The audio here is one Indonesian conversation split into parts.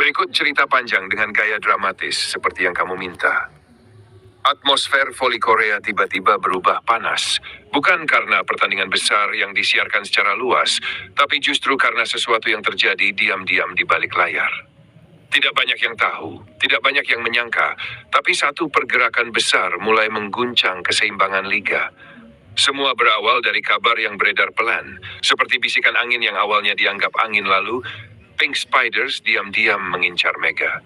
Berikut cerita panjang dengan gaya dramatis seperti yang kamu minta. Atmosfer voli Korea tiba-tiba berubah panas. Bukan karena pertandingan besar yang disiarkan secara luas, tapi justru karena sesuatu yang terjadi diam-diam di balik layar. Tidak banyak yang tahu, tidak banyak yang menyangka, tapi satu pergerakan besar mulai mengguncang keseimbangan liga. Semua berawal dari kabar yang beredar pelan, seperti bisikan angin yang awalnya dianggap angin lalu. Pink Spiders diam-diam mengincar Mega.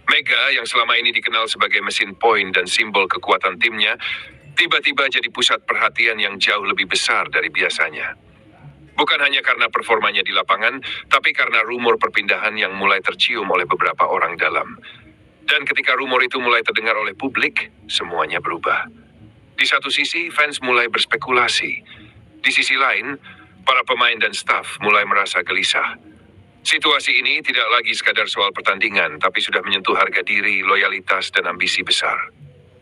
Mega yang selama ini dikenal sebagai mesin poin dan simbol kekuatan timnya, tiba-tiba jadi pusat perhatian yang jauh lebih besar dari biasanya. Bukan hanya karena performanya di lapangan, tapi karena rumor perpindahan yang mulai tercium oleh beberapa orang dalam. Dan ketika rumor itu mulai terdengar oleh publik, semuanya berubah. Di satu sisi, fans mulai berspekulasi. Di sisi lain, para pemain dan staf mulai merasa gelisah. Situasi ini tidak lagi sekadar soal pertandingan, tapi sudah menyentuh harga diri, loyalitas, dan ambisi besar.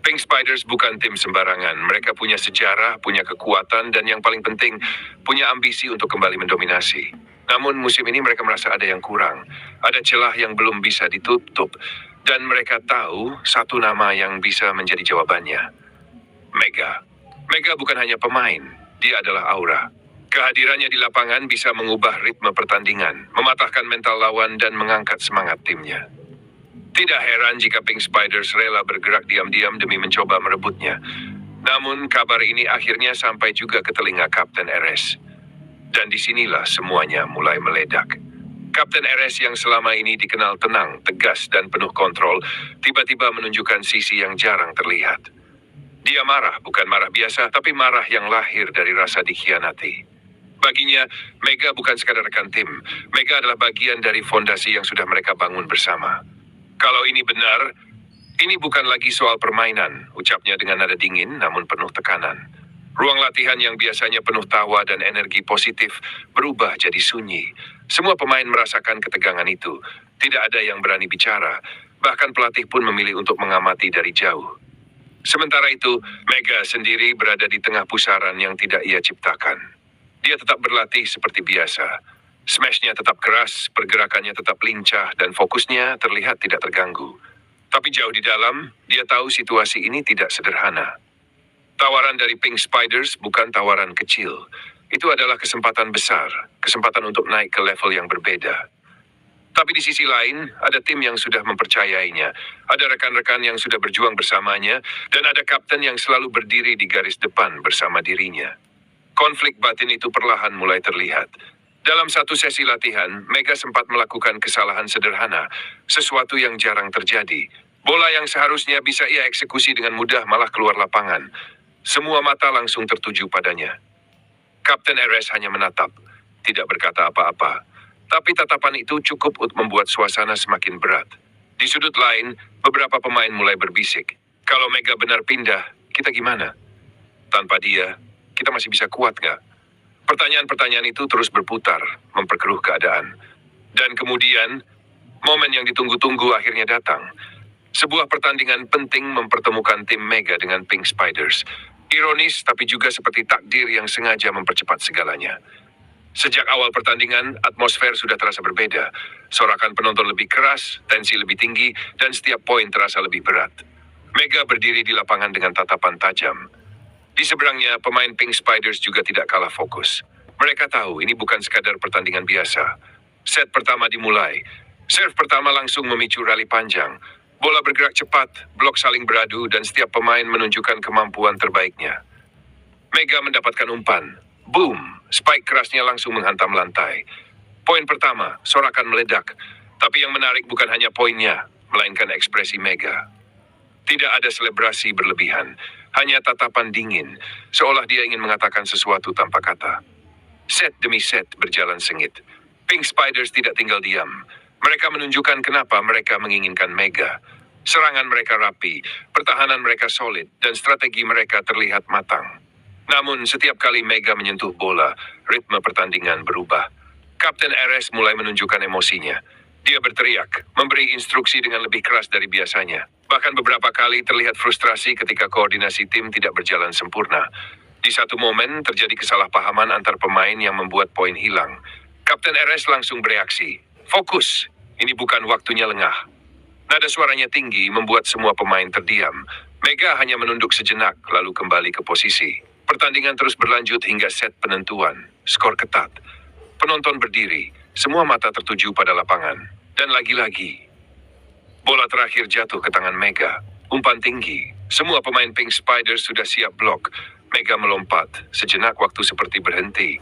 Pink Spiders bukan tim sembarangan. Mereka punya sejarah, punya kekuatan, dan yang paling penting, punya ambisi untuk kembali mendominasi. Namun musim ini mereka merasa ada yang kurang. Ada celah yang belum bisa ditutup. Dan mereka tahu satu nama yang bisa menjadi jawabannya. Mega. Mega bukan hanya pemain, dia adalah aura. Kehadirannya di lapangan bisa mengubah ritme pertandingan, mematahkan mental lawan dan mengangkat semangat timnya. Tidak heran jika Pink Spiders rela bergerak diam-diam demi mencoba merebutnya. Namun kabar ini akhirnya sampai juga ke telinga Kapten RS. Dan disinilah semuanya mulai meledak. Kapten RS yang selama ini dikenal tenang, tegas, dan penuh kontrol, tiba-tiba menunjukkan sisi yang jarang terlihat. Dia marah, bukan marah biasa, tapi marah yang lahir dari rasa dikhianati. Baginya, Mega bukan sekadar rekan tim. Mega adalah bagian dari fondasi yang sudah mereka bangun bersama. Kalau ini benar, ini bukan lagi soal permainan, ucapnya dengan nada dingin namun penuh tekanan. Ruang latihan yang biasanya penuh tawa dan energi positif berubah jadi sunyi. Semua pemain merasakan ketegangan itu. Tidak ada yang berani bicara. Bahkan pelatih pun memilih untuk mengamati dari jauh. Sementara itu, Mega sendiri berada di tengah pusaran yang tidak ia ciptakan. Dia tetap berlatih seperti biasa. Smashnya tetap keras, pergerakannya tetap lincah, dan fokusnya terlihat tidak terganggu. Tapi jauh di dalam, dia tahu situasi ini tidak sederhana. Tawaran dari Pink Spiders bukan tawaran kecil. Itu adalah kesempatan besar, kesempatan untuk naik ke level yang berbeda. Tapi di sisi lain, ada tim yang sudah mempercayainya. Ada rekan-rekan yang sudah berjuang bersamanya, dan ada kapten yang selalu berdiri di garis depan bersama dirinya. Konflik batin itu perlahan mulai terlihat. Dalam satu sesi latihan, Mega sempat melakukan kesalahan sederhana, sesuatu yang jarang terjadi. Bola yang seharusnya bisa ia eksekusi dengan mudah malah keluar lapangan. Semua mata langsung tertuju padanya. Kapten RS hanya menatap, tidak berkata apa-apa. Tapi tatapan itu cukup untuk membuat suasana semakin berat. Di sudut lain, beberapa pemain mulai berbisik. Kalau Mega benar pindah, kita gimana? Tanpa dia, kita masih bisa kuat nggak? Pertanyaan-pertanyaan itu terus berputar, memperkeruh keadaan. Dan kemudian, momen yang ditunggu-tunggu akhirnya datang. Sebuah pertandingan penting mempertemukan tim Mega dengan Pink Spiders. Ironis, tapi juga seperti takdir yang sengaja mempercepat segalanya. Sejak awal pertandingan, atmosfer sudah terasa berbeda. Sorakan penonton lebih keras, tensi lebih tinggi, dan setiap poin terasa lebih berat. Mega berdiri di lapangan dengan tatapan tajam. Di seberangnya, pemain Pink Spiders juga tidak kalah fokus. Mereka tahu ini bukan sekadar pertandingan biasa. Set pertama dimulai. Serve pertama langsung memicu rally panjang. Bola bergerak cepat, blok saling beradu, dan setiap pemain menunjukkan kemampuan terbaiknya. Mega mendapatkan umpan. Boom! Spike kerasnya langsung menghantam lantai. Poin pertama, sorakan meledak. Tapi yang menarik bukan hanya poinnya, melainkan ekspresi Mega. Tidak ada selebrasi berlebihan, hanya tatapan dingin, seolah dia ingin mengatakan sesuatu tanpa kata. Set demi set berjalan sengit. Pink Spiders tidak tinggal diam. Mereka menunjukkan kenapa mereka menginginkan Mega. Serangan mereka rapi, pertahanan mereka solid, dan strategi mereka terlihat matang. Namun setiap kali Mega menyentuh bola, ritme pertandingan berubah. Kapten RS mulai menunjukkan emosinya. Dia berteriak, memberi instruksi dengan lebih keras dari biasanya. Bahkan beberapa kali terlihat frustrasi ketika koordinasi tim tidak berjalan sempurna. Di satu momen terjadi kesalahpahaman antar pemain yang membuat poin hilang. Kapten RS langsung bereaksi. Fokus! Ini bukan waktunya lengah. Nada suaranya tinggi membuat semua pemain terdiam. Mega hanya menunduk sejenak lalu kembali ke posisi. Pertandingan terus berlanjut hingga set penentuan. Skor ketat. Penonton berdiri, semua mata tertuju pada lapangan. Dan lagi-lagi, bola terakhir jatuh ke tangan Mega. Umpan tinggi. Semua pemain Pink Spiders sudah siap blok. Mega melompat. Sejenak waktu seperti berhenti.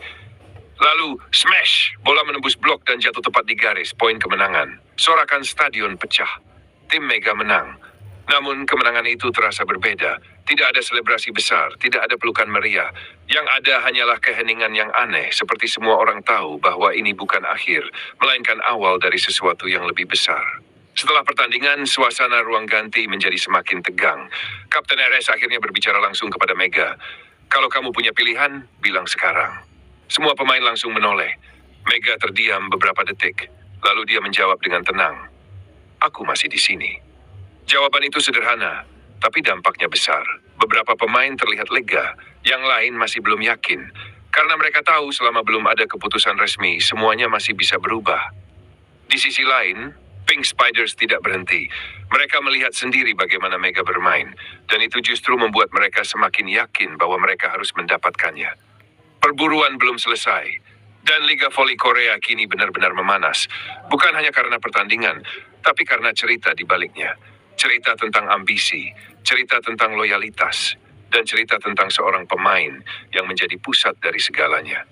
Lalu, smash! Bola menembus blok dan jatuh tepat di garis poin kemenangan. Sorakan stadion pecah. Tim Mega menang. Namun kemenangan itu terasa berbeda. Tidak ada selebrasi besar, tidak ada pelukan meriah. Yang ada hanyalah keheningan yang aneh, seperti semua orang tahu bahwa ini bukan akhir, melainkan awal dari sesuatu yang lebih besar. Setelah pertandingan, suasana ruang ganti menjadi semakin tegang. Kapten RS akhirnya berbicara langsung kepada Mega. Kalau kamu punya pilihan, bilang sekarang. Semua pemain langsung menoleh. Mega terdiam beberapa detik, lalu dia menjawab dengan tenang. Aku masih di sini. Jawaban itu sederhana, tapi dampaknya besar. Beberapa pemain terlihat lega, yang lain masih belum yakin. Karena mereka tahu selama belum ada keputusan resmi, semuanya masih bisa berubah. Di sisi lain, Pink Spiders tidak berhenti. Mereka melihat sendiri bagaimana Mega bermain, dan itu justru membuat mereka semakin yakin bahwa mereka harus mendapatkannya. Perburuan belum selesai, dan Liga Voli Korea kini benar-benar memanas. Bukan hanya karena pertandingan, tapi karena cerita di baliknya. Cerita tentang ambisi, cerita tentang loyalitas, dan cerita tentang seorang pemain yang menjadi pusat dari segalanya.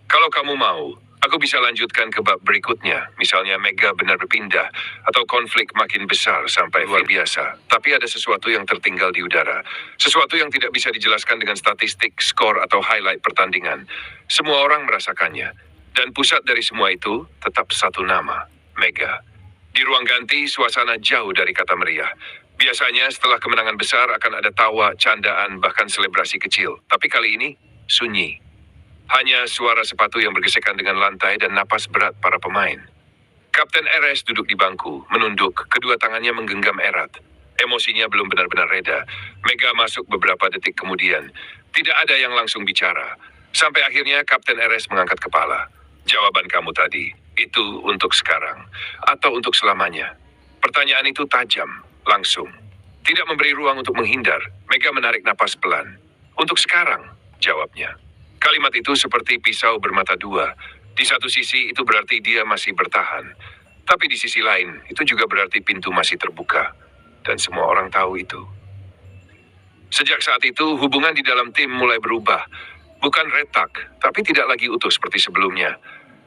Kalau kamu mau, aku bisa lanjutkan ke bab berikutnya, misalnya Mega benar berpindah, atau konflik makin besar sampai luar biasa. Tapi ada sesuatu yang tertinggal di udara, sesuatu yang tidak bisa dijelaskan dengan statistik, skor, atau highlight pertandingan. Semua orang merasakannya, dan pusat dari semua itu tetap satu nama, Mega. Di ruang ganti, suasana jauh dari kata meriah. Biasanya setelah kemenangan besar akan ada tawa, candaan, bahkan selebrasi kecil. Tapi kali ini, sunyi. Hanya suara sepatu yang bergesekan dengan lantai dan napas berat para pemain. Kapten RS duduk di bangku, menunduk, kedua tangannya menggenggam erat. Emosinya belum benar-benar reda. Mega masuk beberapa detik kemudian. Tidak ada yang langsung bicara. Sampai akhirnya Kapten RS mengangkat kepala. Jawaban kamu tadi, itu untuk sekarang, atau untuk selamanya? Pertanyaan itu tajam, langsung. Tidak memberi ruang untuk menghindar, Mega menarik napas pelan. Untuk sekarang, jawabnya. Kalimat itu seperti pisau bermata dua. Di satu sisi itu berarti dia masih bertahan. Tapi di sisi lain, itu juga berarti pintu masih terbuka. Dan semua orang tahu itu. Sejak saat itu, hubungan di dalam tim mulai berubah. Bukan retak, tapi tidak lagi utuh seperti sebelumnya.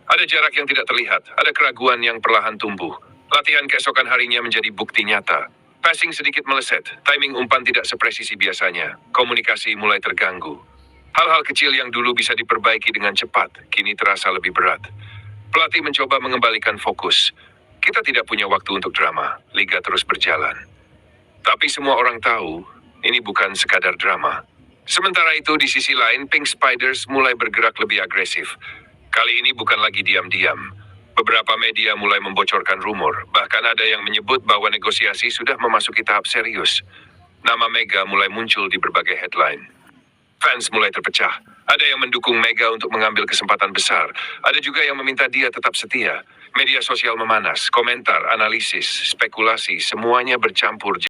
Ada jarak yang tidak terlihat, ada keraguan yang perlahan tumbuh. Latihan keesokan harinya menjadi bukti nyata. Passing sedikit meleset, timing umpan tidak sepresisi biasanya. Komunikasi mulai terganggu. Hal-hal kecil yang dulu bisa diperbaiki dengan cepat, kini terasa lebih berat. Pelatih mencoba mengembalikan fokus. Kita tidak punya waktu untuk drama, liga terus berjalan. Tapi semua orang tahu, ini bukan sekadar drama. Sementara itu di sisi lain, Pink Spiders mulai bergerak lebih agresif. Kali ini bukan lagi diam-diam. Beberapa media mulai membocorkan rumor, bahkan ada yang menyebut bahwa negosiasi sudah memasuki tahap serius. Nama Mega mulai muncul di berbagai headline. Fans mulai terpecah. Ada yang mendukung Mega untuk mengambil kesempatan besar. Ada juga yang meminta dia tetap setia. Media sosial memanas, komentar, analisis, spekulasi, semuanya bercampur.